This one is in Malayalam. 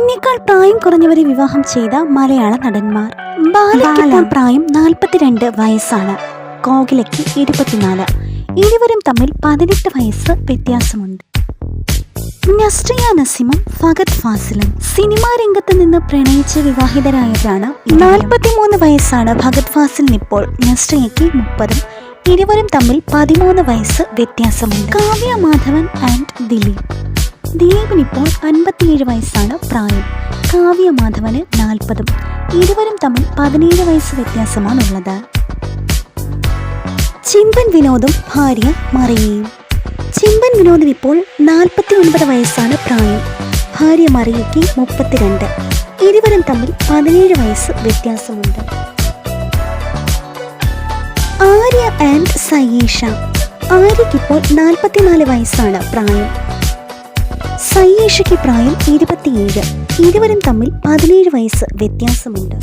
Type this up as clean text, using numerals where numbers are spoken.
തന്നേക്കാൾ പ്രായം കുറഞ്ഞവരെ വിവാഹം ചെയ്ത മലയാള നടന്മാർ. ബാലയ്ക്ക് പ്രായം 42 വയസ്സാണ്. കോകിലയ്ക്ക് 24. ഇരുവരും തമ്മിൽ 18 വയസ്സ് വ്യത്യാസമുണ്ട്. നസ്രിയ നസീമും ഫഹദ് ഫാസിലും സിനിമാ രംഗത്ത് നിന്ന് പ്രണയിച്ച് വിവാഹിതരായവരാണ്. 43 വയസ്സാണ് ഫഹദ് ഫാസിലിന് ഇപ്പോൾ. നസ്രിയയ്ക്ക് 30. ഇരുവരും തമ്മിൽ 13 വയസ്സ് വ്യത്യാസമുണ്ട്. കാവ്യ മാധവൻ ആൻഡ് ദിലീപിനിപ്പോൾ 57 വയസ്സാണ് പ്രായം. കാവ്യ മാധവന് 40. ഇരുവരും തമ്മിൽ 17 വയസ്സ് വ്യത്യാസമാണുള്ളത്. ചിമ്പൻ വിനോദും ഭാര്യ മറിയയും. ചിമ്പൻ വിനോദിന് ഇപ്പോൾ 49 വയസ്സാണ് പ്രായം. ഭാര്യ മറിയയ്ക്ക് 32. ഇരുവരും തമ്മിൽ 17 വയസ്സ് വ്യത്യാസമുണ്ട്. ആര്യ ആൻഡ് സയേഷ. ആര്യയ്ക്കിപ്പോൾ 44 വയസ്സാണ് പ്രായം. സയേഷയ്ക്ക് പ്രായം 27. ഇരുവരും തമ്മിൽ 17 വയസ്സ് വ്യത്യാസമുണ്ട്.